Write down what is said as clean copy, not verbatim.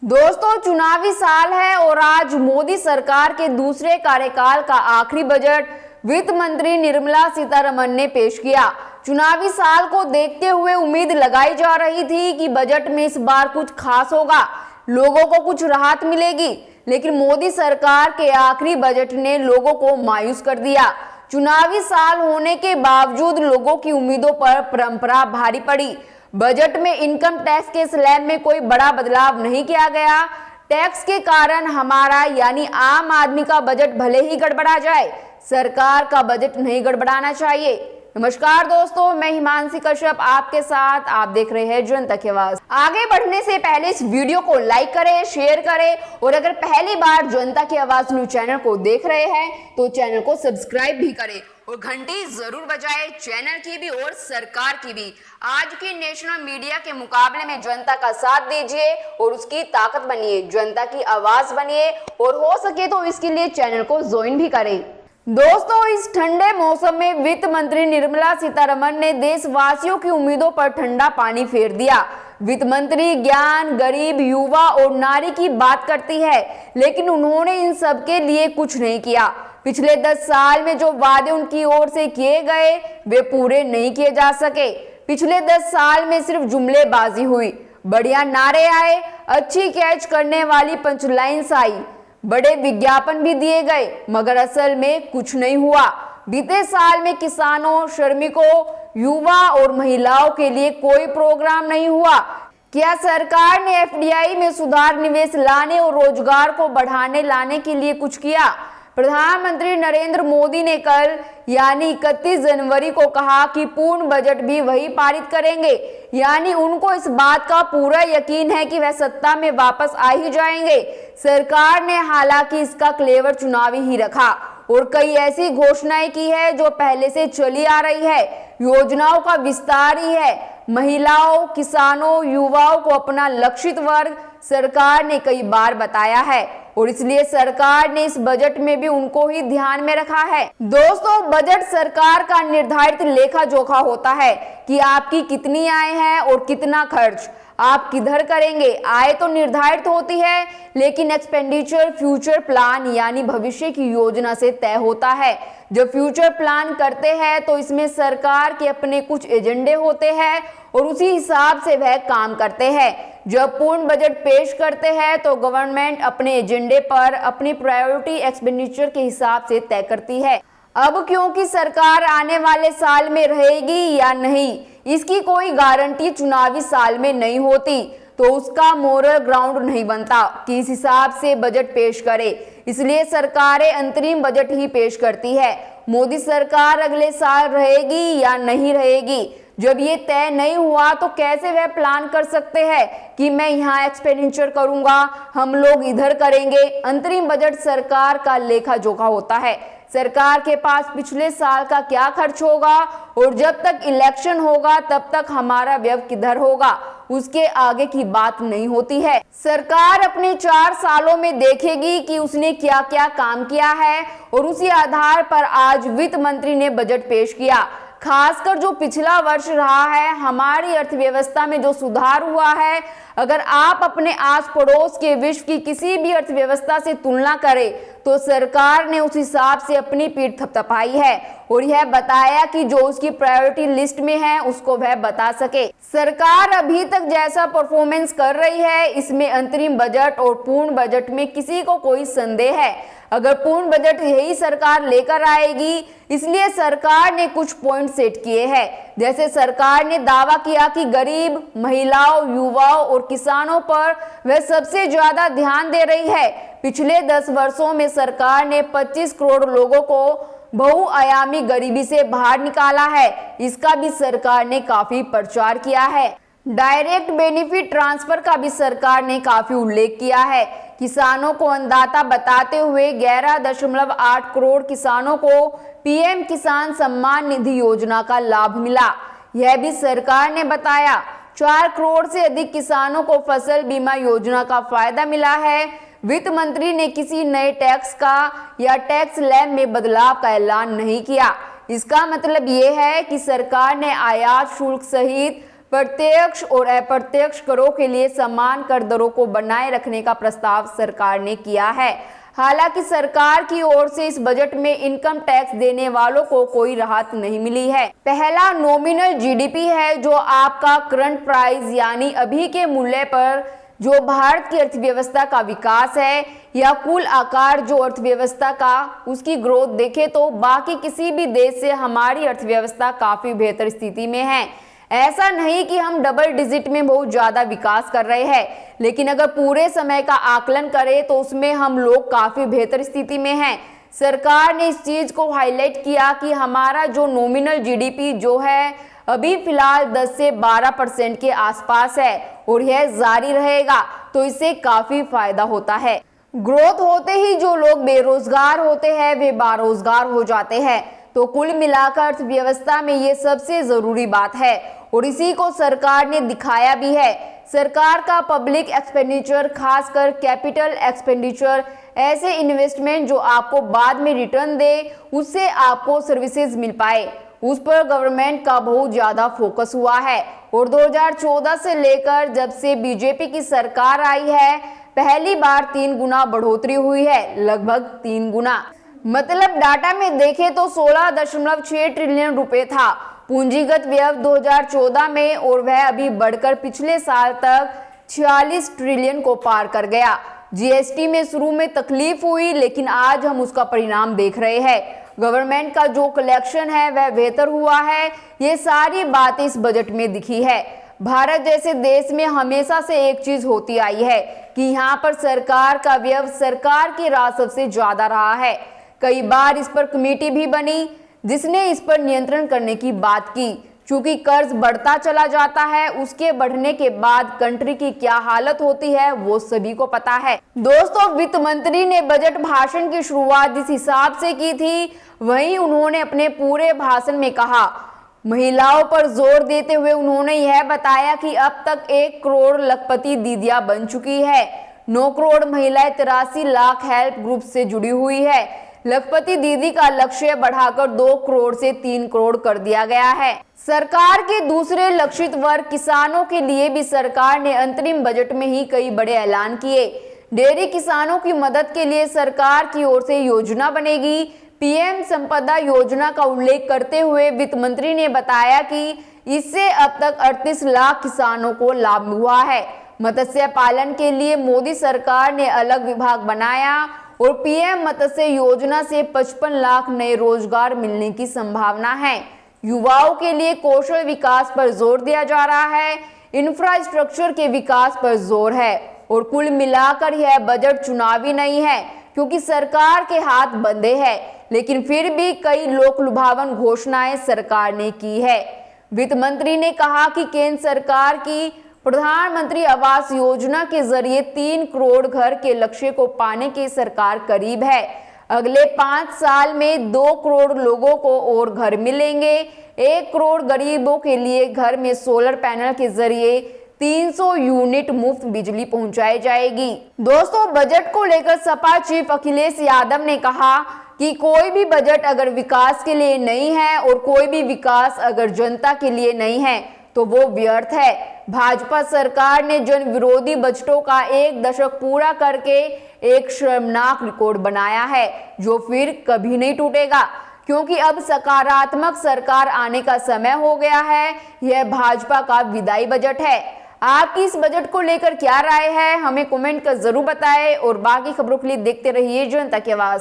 दोस्तों, चुनावी साल है और आज मोदी सरकार के दूसरे कार्यकाल का आखिरी बजट वित्त मंत्री निर्मला सीतारमण ने पेश किया। चुनावी साल को देखते हुए उम्मीद लगाई जा रही थी कि बजट में इस बार कुछ खास होगा, लोगों को कुछ राहत मिलेगी, लेकिन मोदी सरकार के आखिरी बजट ने लोगों को मायूस कर दिया। चुनावी साल होने के बावजूद लोगों की उम्मीदों पर परंपरा भारी पड़ी। बजट में इनकम टैक्स के स्लैब में कोई बड़ा बदलाव नहीं किया गया। टैक्स के कारण हमारा यानी आम आदमी का बजट भले ही गड़बड़ा जाए, सरकार का बजट नहीं गड़बड़ाना चाहिए। नमस्कार दोस्तों, मैं हिमांशी कश्यप आपके साथ। आप देख रहे हैं जनता की आवाज। आगे बढ़ने से पहले इस वीडियो को लाइक करें, शेयर करें और अगर पहली बार जनता की आवाज न्यूज चैनल को देख रहे हैं तो चैनल को सब्सक्राइब भी करें और घंटी जरूर बजाएं, चैनल की भी और सरकार की भी। आज की नेशनल मीडिया के मुकाबले में जनता का साथ दीजिए और उसकी ताकत बनिए, जनता की आवाज बनिए और हो सके तो इसके लिए चैनल को ज्वाइन भी करें। दोस्तों, इस ठंडे मौसम में वित्त मंत्री निर्मला सीतारमण ने देशवासियों की उम्मीदों पर ठंडा पानी फेर दिया। वित्त मंत्री ज्ञान, गरीब, युवा और नारी की बात करती है, लेकिन उन्होंने इन सब के लिए कुछ नहीं किया। पिछले 10 साल में जो वादे उनकी ओर से किए गए वे पूरे नहीं किए जा सके। पिछले 10 साल में सिर्फ जुमलेबाजी हुई, बढ़िया नारे आए, अच्छी कैच करने वाली पंचलाइन्स आई, बड़े विज्ञापन भी दिए गए, मगर असल में कुछ नहीं हुआ। बीते साल में किसानों, श्रमिकों, युवा और महिलाओं के लिए कोई प्रोग्राम नहीं हुआ। क्या सरकार ने एफडीआई में सुधार, निवेश लाने और रोजगार को बढ़ाने लाने के लिए कुछ किया? प्रधानमंत्री नरेंद्र मोदी ने कल यानी 31 जनवरी को कहा कि पूर्ण बजट भी वही पारित करेंगे, यानी उनको इस बात का पूरा यकीन है कि वह सत्ता में वापस आ ही जाएंगे। सरकार ने हालांकि इसका क्लेवर चुनावी ही रखा और कई ऐसी घोषणाएं की है जो पहले से चली आ रही है। योजनाओं का विस्तार ही है। महिलाओं, किसानों, युवाओं को अपना लक्षित वर्ग सरकार ने कई बार बताया है और इसलिए सरकार ने इस बजट में भी उनको ही ध्यान में रखा है। दोस्तों, बजट सरकार का निर्धारित लेखा जोखा होता है कि आपकी कितनी आय है और कितना खर्च आप किधर करेंगे। आय तो निर्धारित होती है, लेकिन एक्सपेंडिचर फ्यूचर प्लान यानी भविष्य की योजना से तय होता है। जब फ्यूचर प्लान करते हैं तो इसमें सरकार के अपने कुछ एजेंडे होते हैं और उसी हिसाब से वह काम करते हैं। जब पूर्ण बजट पेश करते हैं तो गवर्नमेंट अपने एजेंडे पर अपनी प्रायोरिटी एक्सपेंडिचर के हिसाब से तय करती है। अब क्योंकि सरकार आने वाले साल में रहेगी या नहीं, इसकी कोई गारंटी चुनावी साल में नहीं होती, तो उसका मोरल ग्राउंड नहीं बनता कि इस हिसाब से बजट पेश करे। इसलिए सरकारें अंतरिम बजट ही पेश करती है। मोदी सरकार अगले साल रहेगी या नहीं रहेगी, जब ये तय नहीं हुआ तो कैसे वह प्लान कर सकते हैं कि मैं यहाँ एक्सपेंडिचर करूंगा, हम लोग इधर करेंगे। अंतरिम बजट सरकार का लेखा जोखा होता है। सरकार के पास पिछले साल का क्या खर्च होगा और जब तक इलेक्शन होगा तब तक हमारा व्यय किधर होगा, उसके आगे की बात नहीं होती है। सरकार अपने 4 सालों में देखेगी कि उसने क्या क्या काम किया है और उसी आधार पर आज वित्त मंत्री ने बजट पेश किया। खासकर जो पिछला वर्ष रहा है, हमारी अर्थव्यवस्था में जो सुधार हुआ है, अगर आप अपने आस पड़ोस के विश्व की किसी भी अर्थव्यवस्था से तुलना करें तो सरकार ने उस हिसाब से अपनी पीठ थपथपाई है और यह बताया कि जो उसकी प्रायोरिटी लिस्ट में है उसको वह बता सके। सरकार अभी तक जैसा परफॉर्मेंस कर रही है, इसमें अंतरिम बजट और पूर्ण बजट में किसी को कोई संदेह है। अगर पूर्ण बजट यही सरकार लेकर आएगी, इसलिए सरकार ने कुछ पॉइंट सेट किए हैं। जैसे सरकार ने दावा किया कि गरीब, महिलाओं, युवाओं और किसानों पर वह सबसे ज्यादा ध्यान दे रही है। पिछले 10 वर्षों में सरकार ने 25 करोड़ लोगों को बहुआयामी गरीबी से बाहर निकाला है, इसका भी सरकार ने काफी प्रचार किया है। डायरेक्ट बेनिफिट ट्रांसफर का भी सरकार ने काफी उल्लेख किया है। किसानों को अन्नदाता बताते हुए 11.8 करोड़ किसानों को पीएम किसान सम्मान निधि योजना का लाभ मिला, यह भी सरकार ने बताया। 4 करोड़ से अधिक किसानों को फसल बीमा योजना का फायदा मिला है। वित्त मंत्री ने किसी नए टैक्स का या टैक्स स्लैब में बदलाव का ऐलान नहीं किया। इसका मतलब ये है कि सरकार ने आयात शुल्क सहित प्रत्यक्ष और अप्रत्यक्ष करों के लिए समान कर दरों को बनाए रखने का प्रस्ताव सरकार ने किया है। हालांकि सरकार की ओर से इस बजट में इनकम टैक्स देने वालों को कोई राहत नहीं मिली है। पहला नॉमिनल जीडीपी है, जो आपका करंट प्राइस यानी अभी के मूल्य पर जो भारत की अर्थव्यवस्था का विकास है या कुल आकार जो अर्थव्यवस्था का उसकी ग्रोथ देखे तो बाकी किसी भी देश से हमारी अर्थव्यवस्था काफी बेहतर स्थिति में है। ऐसा नहीं कि हम डबल डिजिट में बहुत ज्यादा विकास कर रहे हैं, लेकिन अगर पूरे समय का आकलन करें तो उसमें हम लोग काफी बेहतर स्थिति में हैं। सरकार ने इस चीज को हाईलाइट किया कि हमारा जो नॉमिनल जीडीपी जो है अभी फिलहाल 10 से 12% के आसपास है और यह जारी रहेगा, तो इससे काफी फायदा होता है। ग्रोथ होते ही जो लोग बेरोजगार होते हैं वे बेरोजगार हो जाते हैं, तो कुल मिलाकर अर्थव्यवस्था में ये सबसे जरूरी बात है और इसी को सरकार ने दिखाया भी है। सरकार का पब्लिक एक्सपेंडिचर, खासकर कैपिटल एक्सपेंडिचर, ऐसे इन्वेस्टमेंट जो आपको बाद में रिटर्न दे, उससे आपको सर्विसेज मिल पाए, उस पर गवर्नमेंट का बहुत ज्यादा फोकस हुआ है। और 2014 से लेकर जब से बीजेपी की सरकार आई है, पहली बार 3 गुना बढ़ोतरी हुई है, लगभग 3 गुना। मतलब डाटा में देखें तो 16.6 ट्रिलियन रुपए था पूंजीगत व्यय 2014 में, और वह अभी बढ़कर पिछले साल तक 46 ट्रिलियन को पार कर गया। जीएसटी में शुरू में तकलीफ हुई, लेकिन आज हम उसका परिणाम देख रहे हैं। गवर्नमेंट का जो कलेक्शन है वह बेहतर हुआ है। ये सारी बातें इस बजट में दिखी है। भारत जैसे देश में हमेशा से एक चीज होती आई है कि यहाँ पर सरकार का व्यय सरकार के राजस्व से ज्यादा रहा है। कई बार इस पर कमेटी भी बनी जिसने इस पर नियंत्रण करने की बात की। चूंकि कर्ज बढ़ता चला जाता है, उसके बढ़ने के बाद कंट्री की क्या हालत होती है वो सभी को पता है। दोस्तों, वित्त मंत्री ने बजट भाषण की शुरुआत जिस हिसाब से की थी, वहीं उन्होंने अपने पूरे भाषण में कहा, महिलाओं पर जोर देते हुए उन्होंने यह बताया कि अब तक 1 करोड़ लखपति दीदियां बन चुकी है। 9 करोड़ महिलाएं 83 लाख हेल्प ग्रुप से जुड़ी हुई है। लखपति दीदी का लक्ष्य बढ़ाकर 2 करोड़ से 3 करोड़ कर दिया गया है। सरकार के दूसरे लक्षित वर्ग किसानों के लिए भी सरकार ने अंतरिम बजट में ही कई बड़े ऐलान किए। डेयरी किसानों की मदद के लिए सरकार की ओर से योजना बनेगी। पीएम संपदा योजना का उल्लेख करते हुए वित्त मंत्री ने बताया कि इससे अब तक 38 लाख किसानों को लाभ हुआ है। मत्स्य पालन के लिए मोदी सरकार ने अलग विभाग बनाया और पीएम मत्स्य योजना से 55 लाख नए रोजगार मिलने की संभावना है। युवाओं के लिए कौशल विकास पर जोर दिया जा रहा है। इंफ्रास्ट्रक्चर के विकास पर जोर है। और कुल मिलाकर यह बजट चुनावी नहीं है, क्योंकि सरकार के हाथ बंधे हैं, लेकिन फिर भी कई लोक लुभावन घोषणाएं सरकार ने की है। वित्त मंत्री ने कहा कि केंद्र सरकार की प्रधानमंत्री आवास योजना के जरिए 3 करोड़ घर के लक्ष्य को पाने की सरकार करीब है। अगले 5 साल में 2 करोड़ लोगों को और घर मिलेंगे। 1 करोड़ गरीबों के लिए घर में सोलर पैनल के जरिए 300 यूनिट मुफ्त बिजली पहुंचाई जाएगी। दोस्तों, बजट को लेकर सपा चीफ अखिलेश यादव ने कहा कि कोई भी बजट अगर विकास के लिए नहीं है और कोई भी विकास अगर जनता के लिए नहीं है तो वो व्यर्थ है। भाजपा सरकार ने जन विरोधी बजटों का 1 दशक पूरा करके एक शर्मनाक रिकॉर्ड बनाया है, जो फिर कभी नहीं टूटेगा, क्योंकि अब सकारात्मक सरकार आने का समय हो गया है। यह भाजपा का विदाई बजट है। आपकी इस बजट को लेकर क्या राय है, हमें कमेंट कर जरूर बताएं और बाकी खबरों के लिए देखते रहिए जनता की आवाज।